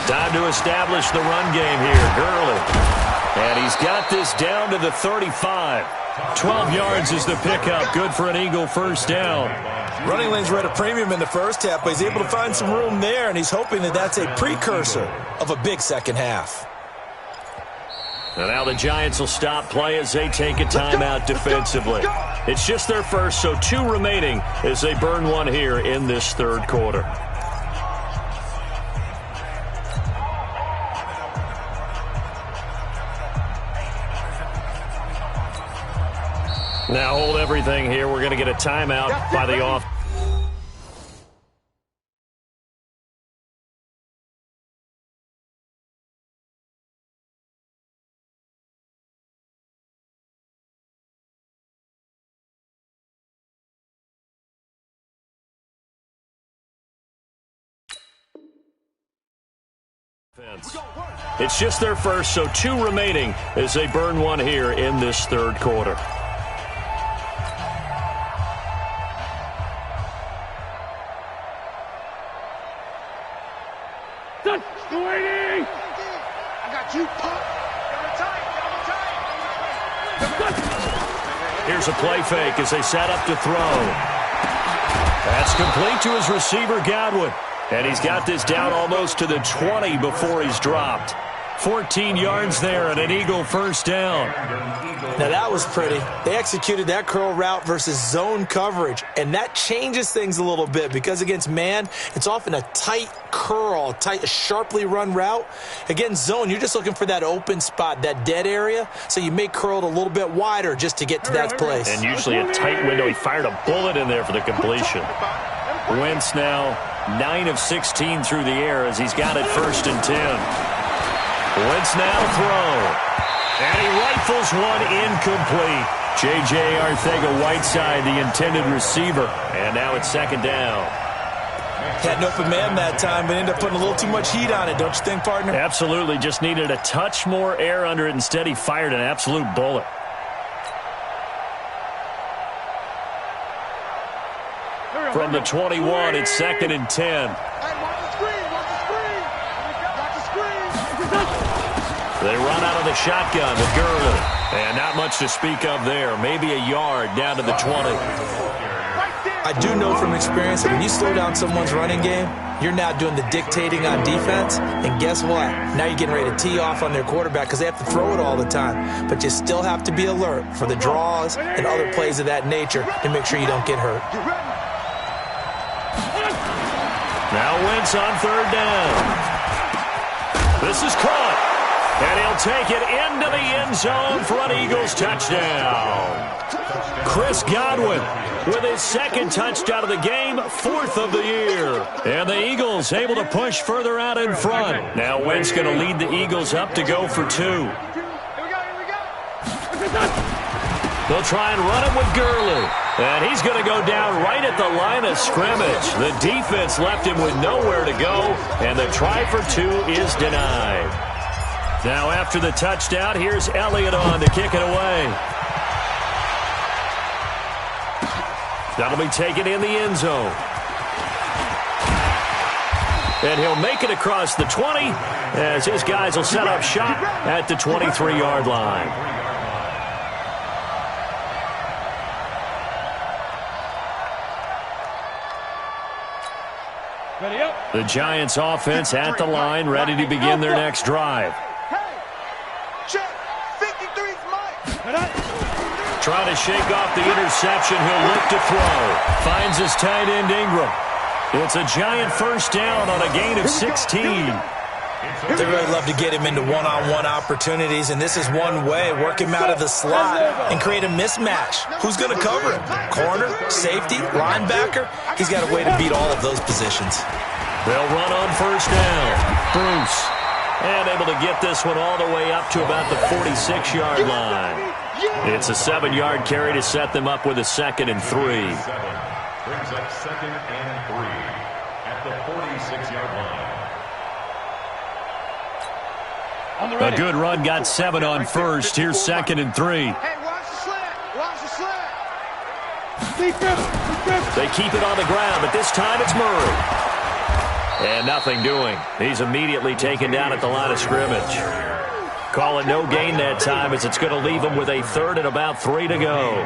Time to establish the run game here. Gurley. And he's got this down to the 35. 12 yards is the pickup. Good for an Eagle first down. Running lanes were at a premium in the first half, but he's able to find some room there, and he's hoping that that's a precursor of a big second half. And now the Giants will stop play as they take a timeout defensively. It's just their first, so 2 remaining as they burn one here in this third quarter. Now hold everything here. We're going to get a timeout by the off. It's just their first, so 2 remaining as they burn one here in this third quarter. Here's a play fake as they set up to throw. That's complete to his receiver, Godwin. And he's got this down almost to the 20 before he's dropped. 14 yards there and an Eagle first down. Now that was pretty. They executed that curl route versus zone coverage, and that changes things a little bit because against man, it's often a tight curl, a sharply run route. Against zone, you're just looking for that open spot, that dead area, so you may curl it a little bit wider just to get to that place. And usually a tight window. He fired a bullet in there for the completion. Wentz now 9 of 16 through the air as he's got it 1st and 10. Wentz now throw. And he rifles one incomplete. J.J. Arcega-Whiteside, the intended receiver. And now it's 2nd down. Had an open man that time, but ended up putting a little too much heat on it, don't you think, partner? Absolutely. Just needed a touch more air under it. Instead, he fired an absolute bullet. From the 21, it's 2nd and 10. They run out of the shotgun with Gurley. And not much to speak of there. Maybe a yard down to the 20. I do know from experience that when you slow down someone's running game, you're now doing the dictating on defense. And guess what? Now you're getting ready to tee off on their quarterback because they have to throw it all the time. But you still have to be alert for the draws and other plays of that nature to make sure you don't get hurt. Now Wentz on 3rd down. This is caught. And he'll take it into the end zone for an Eagles touchdown. Chris Godwin with his second touchdown of the game, 4th of the year. And the Eagles able to push further out in front. Now Wentz going to lead the Eagles up to go for 2. They'll try and run it with Gurley. And he's going to go down right at the line of scrimmage. The defense left him with nowhere to go. And the try for 2 is denied. Now after the touchdown, here's Elliott on to kick it away. That'll be taken in the end zone. And he'll make it across the 20 as his guys will set up shop at the 23-yard line. The Giants offense at the line, ready to begin their next drive. Trying to shake off the interception. He'll look to throw. Finds his tight end Ingram. It's a Giant first down on a gain of 16. They really love to get him into one-on-one opportunities, and this is one way. Work him out of the slot and create a mismatch. Who's going to cover him? Corner, safety, linebacker? He's got a way to beat all of those positions. They'll run on first down. Bruce. And able to get this one all the way up to about the 46-yard line. It's a 7-yard carry to set them up with a 2nd and 3. Brings up 2nd and 3 at the 46-yard line. A good run got 7 on first. Here's 2nd and 3. Hey, watch the slant. Watch the slant. They keep it on the ground, but this time it's Murray. And nothing doing. He's immediately taken down at the line of scrimmage. Call it no gain that time as it's going to leave him with a 3rd and about 3 to go.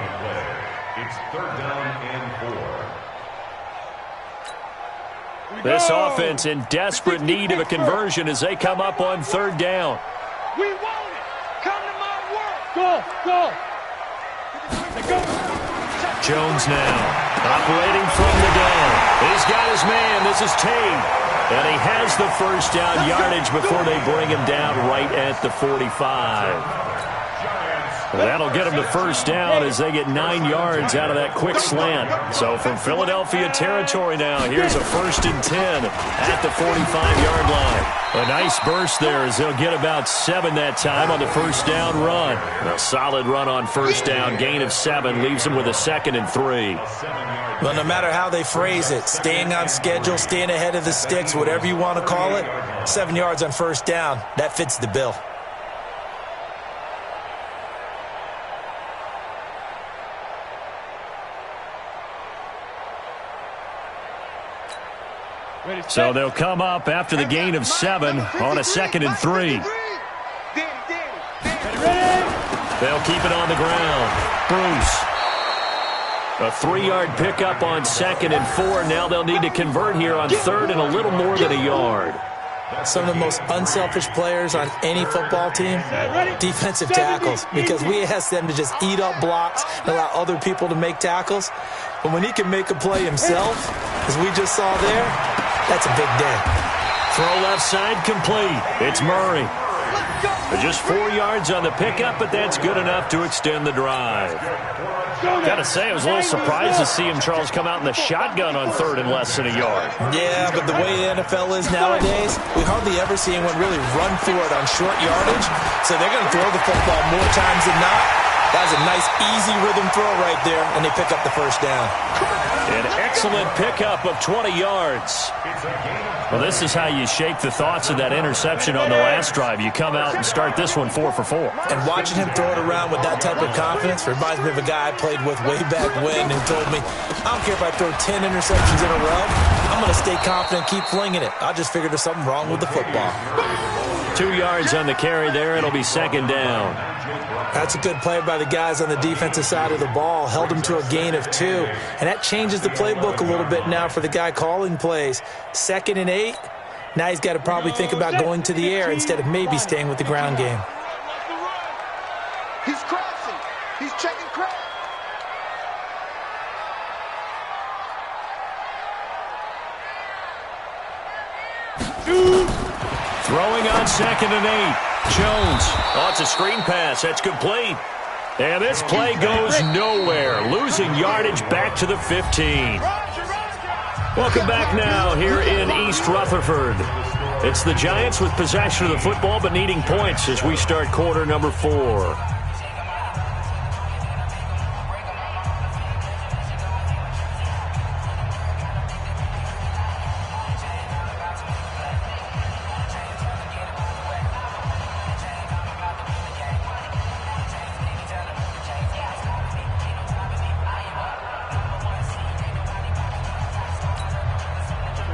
It's 3rd down and 4. This offense in desperate need of a conversion as they come up on 3rd down. We want it. Come to my work. Go. Jones now operating from the gun. He's got his man. This is Tate. And he has the first down yardage before they bring him down right at the 45. That'll get them to first down as they get 9 yards out of that quick slant. So from Philadelphia territory now, here's a 1st and 10 at the 45-yard line. A nice burst there as they'll get about 7 that time on the first down run. A solid run on first down, gain of 7, leaves them with a 2nd and 3. Well, no matter how they phrase it, staying on schedule, staying ahead of the sticks, whatever you want to call it, 7 yards on first down, that fits the bill. So they'll come up after the gain of 7 on a 2nd and 3. They'll keep it on the ground. Bruce. A 3-yard pickup on 2nd and 4. Now they'll need to convert here on 3rd and a little more than a yard. Some of the most unselfish players on any football team, defensive tackles, because we ask them to just eat up blocks and allow other people to make tackles. But when he can make a play himself, as we just saw there, that's a big day. Throw left side complete. It's Murray. Just 4 yards on the pickup, but that's good enough to extend the drive. Gotta say, I was a little surprised to see him, Charles, come out in the shotgun on 3rd and less than a yard. Yeah, but the way the NFL is nowadays, we hardly ever see anyone really run for it on short yardage. So they're going to throw the football more times than not. That was a nice, easy rhythm throw right there, and they pick up the first down. An excellent pickup of 20 yards. Well, this is how you shake the thoughts of that interception on the last drive. You come out and start this one 4 for 4. And watching him throw it around with that type of confidence reminds me of a guy I played with way back when who told me, I don't care if I throw 10 interceptions in a row. I'm going to stay confident and keep flinging it. I just figured there's something wrong with the football. 2 yards on the carry there. It'll be 2nd down. That's a good play by the guys on the defensive side of the ball. Held them to a gain of 2. And that changes the playbook a little bit now for the guy calling plays. 2nd and 8. Now he's got to probably think about going to the air instead of maybe staying with the ground game. He's crossing. He's checking crack. Throwing on 2nd and 8. Jones. Oh, it's a screen pass. That's complete. And this play goes nowhere. Losing yardage back to the 15. Welcome back now here in East Rutherford. It's the Giants with possession of the football but needing points as we start quarter number 4.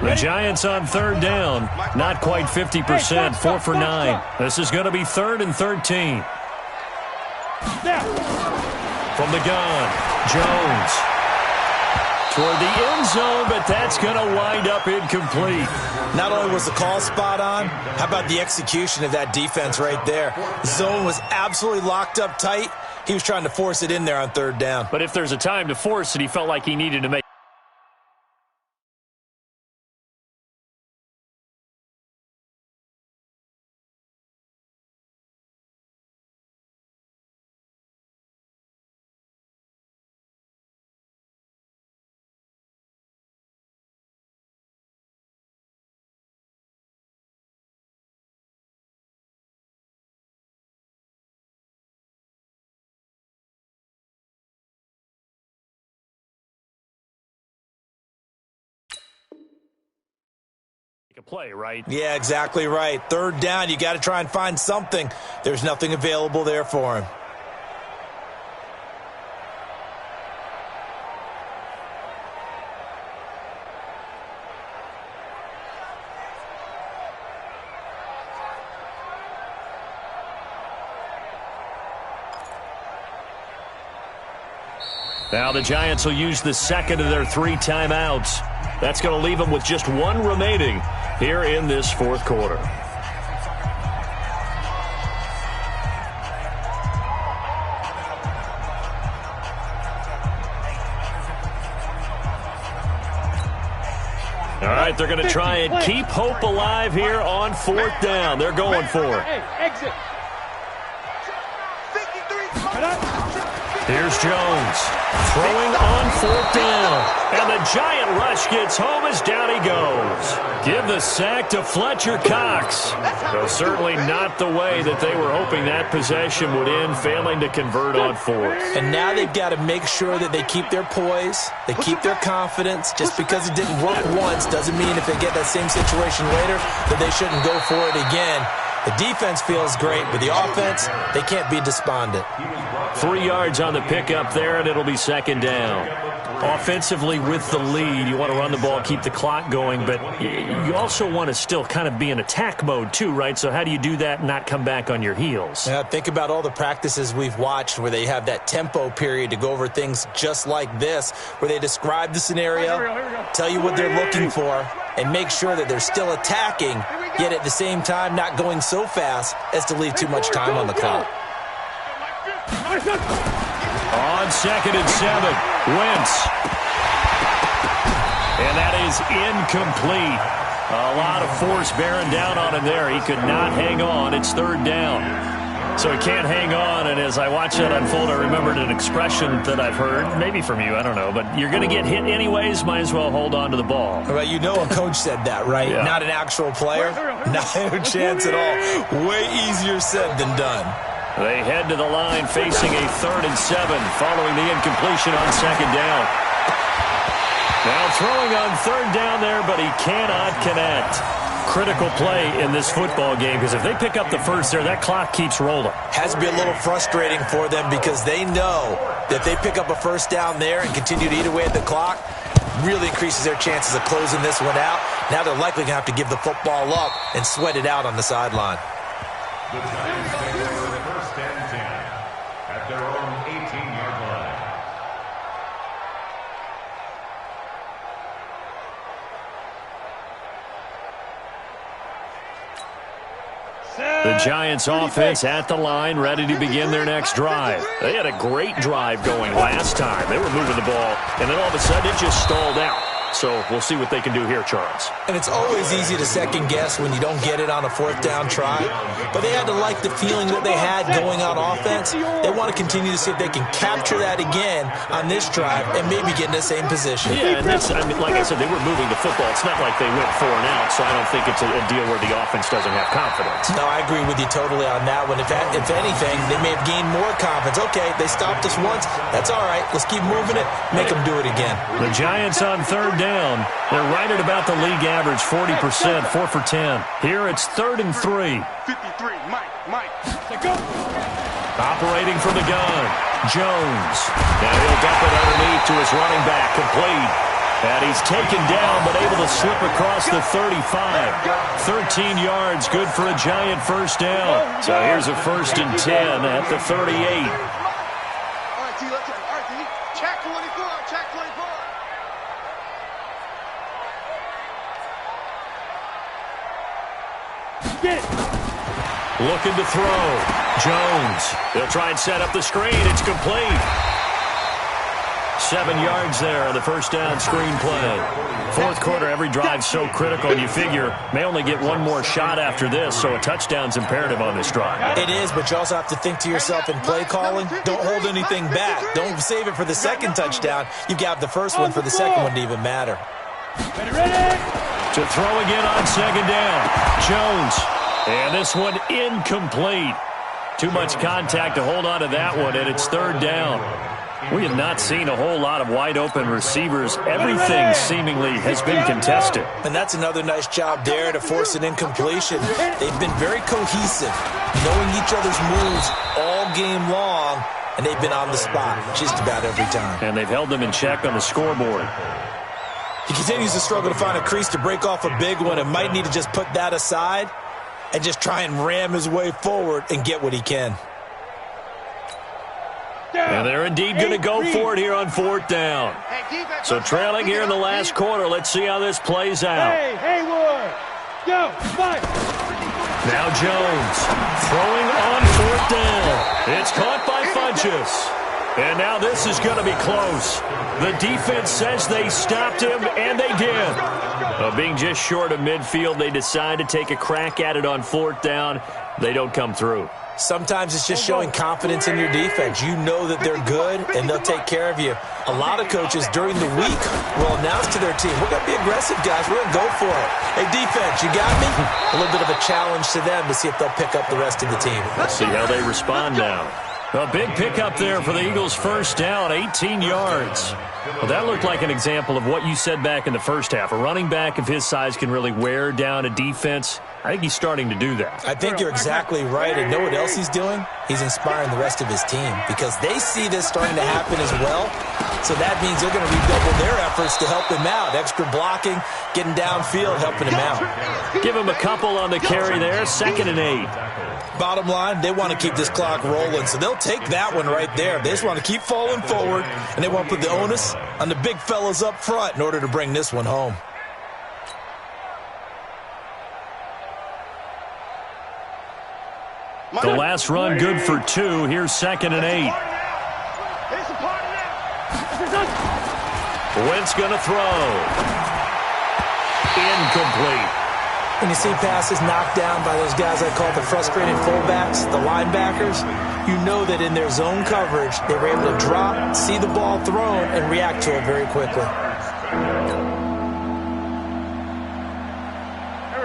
The Giants on 3rd down. Not quite 50%. 4 for 9. This is going to be 3rd and 13. From the gun, Jones. Toward the end zone, but that's going to wind up incomplete. Not only was the call spot on, how about the execution of that defense right there? Zone was absolutely locked up tight. He was trying to force it in there on 3rd down. But if there's a time to force it, he felt like he needed to make. A play, right? Yeah, exactly right. 3rd down, you got to try and find something. There's nothing available there for him. Now the Giants will use the 2nd of their 3 timeouts. That's going to leave them with just 1 remaining here in this 4th quarter. All right, they're going to try and keep hope alive here on 4th down. They're going for it. Exit. Here's Jones throwing on 4th down. And the Giant rush gets home as down he goes. Give the sack to Fletcher Cox. Though certainly not the way that they were hoping that possession would end, failing to convert on 4th. And now they've got to make sure that they keep their poise, they keep their confidence. Just because it didn't work once doesn't mean if they get that same situation later that they shouldn't go for it again. The defense feels great, but the offense, they can't be despondent. 3 yards on the pickup there, and it'll be 2nd down. Offensively with the lead, you want to run the ball, keep the clock going, but you also want to still kind of be in attack mode too, right? So how do you do that and not come back on your heels? Yeah, think about all the practices we've watched where they have that tempo period to go over things just like this, where they describe the scenario, tell you what they're looking for, and make sure that they're still attacking, yet at the same time not going so fast as to leave too much time on the clock. On 2nd and 7, Wentz. And that is incomplete. A lot of force bearing down on him there. He could not hang on. It's 3rd down. So he can't hang on, and as I watch that unfold, I remembered an expression that I've heard, maybe from you, I don't know, but you're going to get hit anyways, might as well hold on to the ball. Well, you know a coach said that, right? Yeah. Not an actual player. No chance at all. Way easier said than done. They head to the line facing a 3rd and 7 following the incompletion on 2nd down. Now throwing on 3rd down there, but he cannot connect. Critical play in this football game because if they pick up the first there, that clock keeps rolling. Has to be a little frustrating for them because they know that if they pick up a 1st down there and continue to eat away at the clock, really increases their chances of closing this one out. Now they're likely going to have to give the football up and sweat it out on the sideline. The Giants take over 1st and 10 at their own 18-yard line. The Giants offense at the line, ready to begin their next drive. They had a great drive going last time. They were moving the ball, and then all of a sudden it just stalled out. So we'll see what they can do here, Charles. And it's always easy to second guess when you don't get it on a fourth down try. But they had to like the feeling that they had going on offense. They want to continue to see if they can capture that again on this drive and maybe get in the same position. Yeah, and that's, I mean, like I said, they were moving the football. It's not like they went 4 and out, so I don't think it's a deal where the offense doesn't have confidence. No, I agree with you totally on that one. If anything, they may have gained more confidence. Okay, they stopped us once. That's all right. Let's keep moving it. Make them do it again. The Giants on third down. They're right at about the league average, 40%, 4 for 10. Here it's 3rd and 3. 53, Mike. Go. Operating from the gun, Jones. Now he'll dump it underneath to his running back, complete. And he's taken down, but able to slip across the 35. 13 yards, good for a Giant first down. So here's a 1st and 10 at the 38. All right, T, let's go. All right, T. Check 24, check 24. Get it. Looking to throw. Jones. They'll try and set up the screen. It's complete. 7 yards there on the first down screen play. Fourth quarter, every drive so critical, and you figure may only get one more shot after this, so a touchdown's imperative on this drive. It is, but you also have to think to yourself in play calling, don't hold anything back. Don't save it for the second touchdown. You've got the first one for the second one to even matter. Ready. To throw again on second down. Jones. And this one incomplete. Too much contact to hold on to that one, and it's 3rd down. We have not seen a whole lot of wide-open receivers. Everything seemingly has been contested. And that's another nice job there to force an incompletion. They've been very cohesive, knowing each other's moves all game long, and they've been on the spot just about every time. And they've held them in check on the scoreboard. He continues to struggle to find a crease to break off a big one and might need to just put that aside and just try and ram his way forward and get what he can. And they're indeed going to go for it here on 4th down. So trailing here in the last quarter. Let's see how this plays out. Hey, Haywood. Go, fight. Now Jones throwing on 4th down. It's caught by Funchess. And now this is going to be close. The defense says they stopped him, and they did. Being just short of midfield, they decide to take a crack at it on 4th down. They don't come through. Sometimes it's just showing confidence in your defense. You know that they're good, and they'll take care of you. A lot of coaches during the week will announce to their team, we're going to be aggressive, guys. We're going to go for it. Hey, defense, you got me? A little bit of a challenge to them to see if they'll pick up the rest of the team. Let's see how they respond now. A big pickup there for the Eagles' first down, 18 yards. Well, that looked like an example of what you said back in the first half. A running back of his size can really wear down a defense. I think he's starting to do that. I think you're exactly right. And know what else he's doing? He's inspiring the rest of his team because they see this starting to happen as well. So that means they're going to redouble their efforts to help him out. Extra blocking, getting downfield, helping him out. Give him a couple on the carry there. 2nd and 8. Bottom line, they want to keep this clock rolling, so they'll take that one right there. They just want to keep falling forward, and they want to put the onus on the big fellas up front in order to bring this one home. The last run good for 2. Here's 2nd and 8. Wentz going to throw. Incomplete. When you see passes knocked down by those guys I call the frustrated fullbacks, the linebackers, you know that in their zone coverage, they were able to drop, see the ball thrown, and react to it very quickly.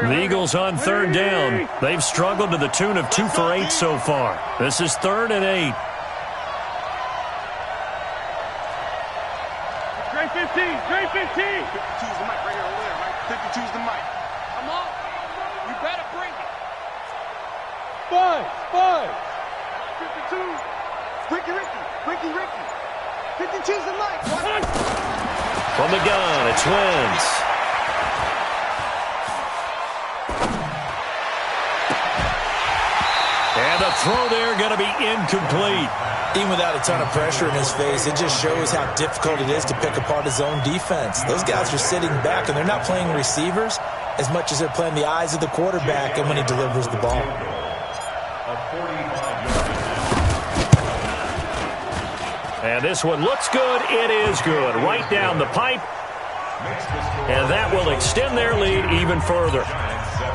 The Eagles on 3rd down. They've struggled to the tune of 2 for 8 so far. This is 3rd and 8. Trey 15, Trey 15. 52's the mic right here over there, right? 52's the mic. Come on. You better bring it. 5. 52. Ricky. 52's the mic. From the gun, it's Wentz. And the throw there going to be incomplete. Even without a ton of pressure in his face, it just shows how difficult it is to pick apart his own defense. Those guys are sitting back, and they're not playing receivers as much as they're playing the eyes of the quarterback and when he delivers the ball. And this one looks good. It is good. Right down the pipe. And that will extend their lead even further.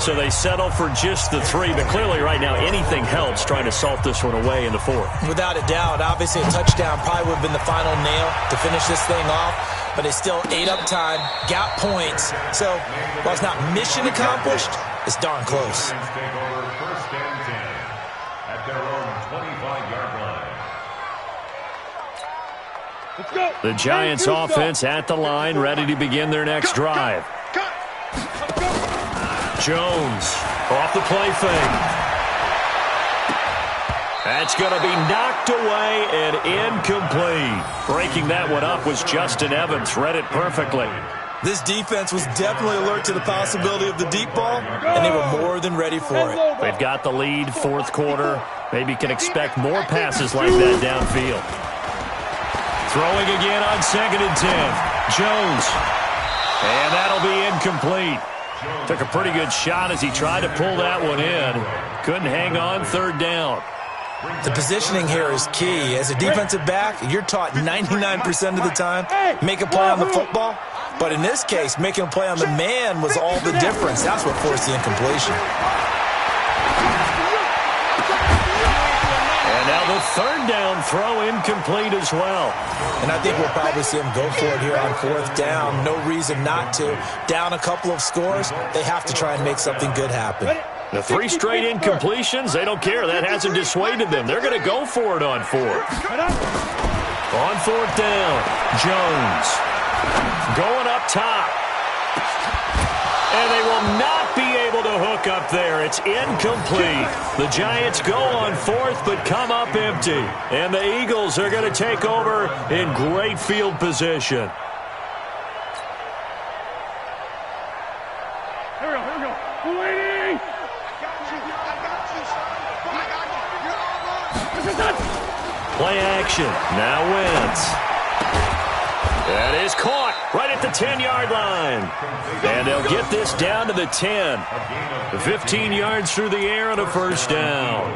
So they settle for just the 3, but clearly right now anything helps trying to salt this one away in the 4th. Without a doubt, obviously a touchdown probably would have been the final nail to finish this thing off, but it's still 8 up time, got points. So while it's not mission accomplished, it's darn close. Take over first and 10 at their own 25-yard line. Let's go. The Giants offense at the line, ready to begin their next drive. Jones off the play fake. That's going to be knocked away and incomplete. Breaking that one up was Justin Evans. Read it perfectly. This defense was definitely alert to the possibility of the deep ball, and they were more than ready for it. They've got the lead, 4th quarter. Maybe can expect more passes like that downfield. Throwing again on 2nd and 10. Jones. And that'll be incomplete. Took a pretty good shot as he tried to pull that one in. Couldn't hang on 3rd down. The positioning here is key. As a defensive back, you're taught 99% of the time, make a play on the football. But in this case, making a play on the man was all the difference. That's what forced the incompletion. And now the 3rd down throw incomplete as well. And I think we'll probably see him go for it here on 4th down. No reason not to. Down a couple of scores, they have to try and make something good happen. The 3 straight incompletions, they don't care. That hasn't dissuaded them. They're going to go for it on 4th. On 4th down, Jones going up top. And they will not be able to hook up there. It's incomplete. The Giants go on 4th but come up empty. And the Eagles are going to take over in great field position. Here we go, here we go. Waiting! Play action. Now Wentz. That is caught right at the 10-yard line. And they'll get this down to the 10. 15 yards through the air and a 1st down.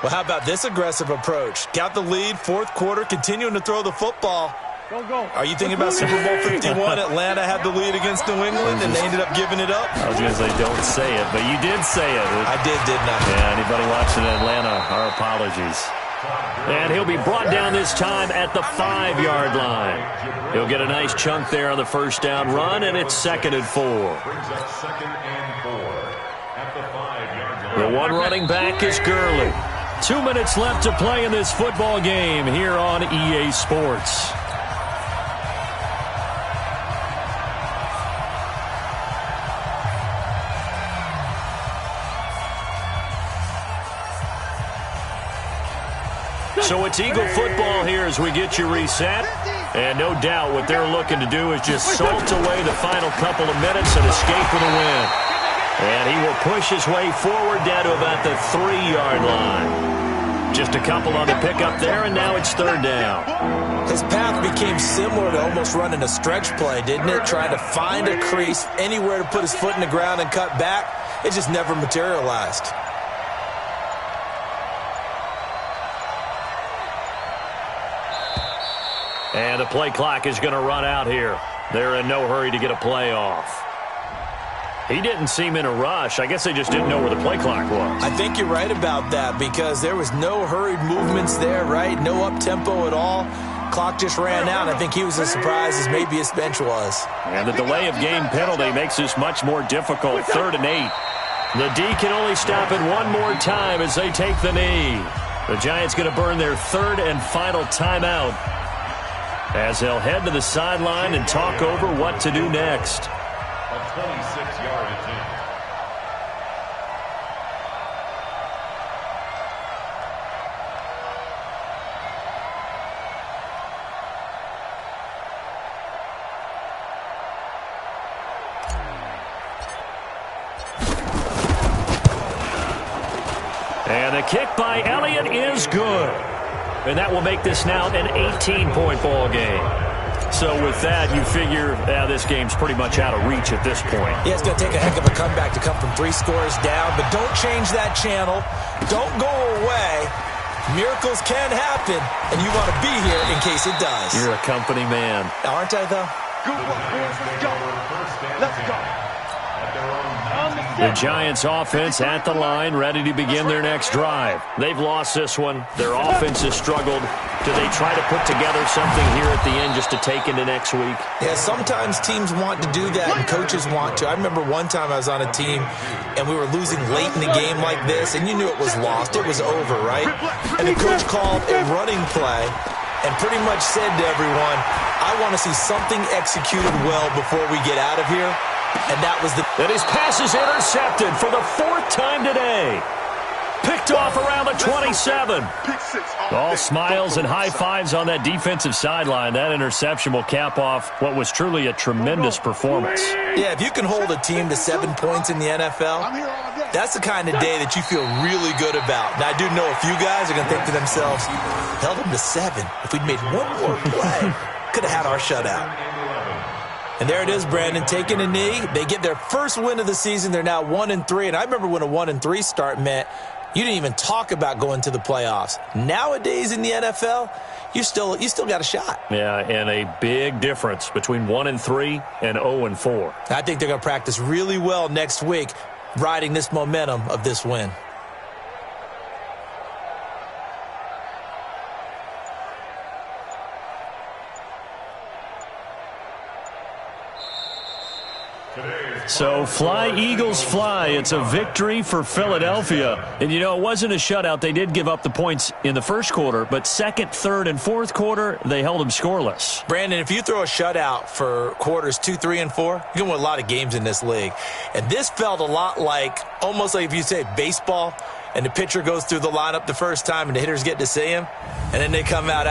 Well, how about this aggressive approach? Got the lead, 4th quarter, continuing to throw the football. Go. Are you thinking about Super Bowl 51? Atlanta had the lead against New England, and they ended up giving it up? I was going to say don't say it, but you did say it. I did, didn't I? Yeah, anybody watching Atlanta, our apologies. And he'll be brought down this time at the 5-yard line. He'll get a nice chunk there on the 1st down run, and it's 2nd and 4. Brings up 2nd and 4 at the 5-yard line. The one running back is Gurley. 2 minutes left to play in this football game here on EA Sports. So it's Eagle football here as we get you reset. And no doubt what they're looking to do is just salt away the final couple of minutes and escape with a win. And he will push his way forward down to about the 3-yard line. Just a couple on the pickup there, and now it's 3rd down. His path became similar to almost running a stretch play, didn't it? Trying to find a crease, anywhere to put his foot in the ground and cut back. It just never materialized. And the play clock is going to run out here. They're in no hurry to get a play off. He didn't seem in a rush. I guess they just didn't know where the play clock was. I think you're right about that because there was no hurried movements there, right? No up-tempo at all. Clock just ran out. I think he was as surprised as maybe his bench was. And the delay of game penalty makes this much more difficult. 3rd and 8. The D can only stop it one more time as they take the knee. The Giants going to burn their 3rd and final timeout as they'll head to the sideline and talk over what to do next. A 26-yard attempt. And the kick by Elliott is good. And that will make this now an 18-point ball game. So with that, you figure this game's pretty much out of reach at this point. Yeah, it's going to take a heck of a comeback to come from 3 scores down, but don't change that channel. Don't go away. Miracles can happen, and you want to be here in case it does. You're a company man. Aren't I, though? Good work, boys. Let's go. Let's go. The Giants offense at the line, ready to begin their next drive. They've lost this one. Their offense has struggled. Do they try to put together something here at the end just to take into next week? Yeah, sometimes teams want to do that and coaches want to. I remember one time I was on a team and we were losing late in the game like this, and you knew it was lost. It was over, right? And the coach called a running play and pretty much said to everyone, I want to see something executed well before we get out of here. And that was And his pass is intercepted for the 4th time today. Picked off around the 27. All smiles and high fives on that defensive sideline. That interception will cap off what was truly a tremendous performance. Yeah, if you can hold a team to 7 points in the NFL, that's the kind of day that you feel really good about. Now, I do know a few guys are going to think to themselves, held them to 7. If we'd made one more play, could have had our shutout. And there it is, Brandon, taking a knee. They get their first win of the season. They're now 1-3. And I remember when a 1-3 start meant you didn't even talk about going to the playoffs. Nowadays in the NFL, you still got a shot. Yeah, and a big difference between 1-3 and 0-4. I think they're going to practice really well next week, riding this momentum of this win. So fly, Eagles, fly. It's a victory for Philadelphia. And, you know, it wasn't a shutout. They did give up the points in the first quarter, but second, third, and fourth quarter, they held them scoreless. Brandon, if you throw a shutout for quarters 2, 3, and 4, you can win a lot of games in this league. And this felt a lot like, almost like if you say baseball, and the pitcher goes through the lineup the first time, and the hitters get to see him, and then they come out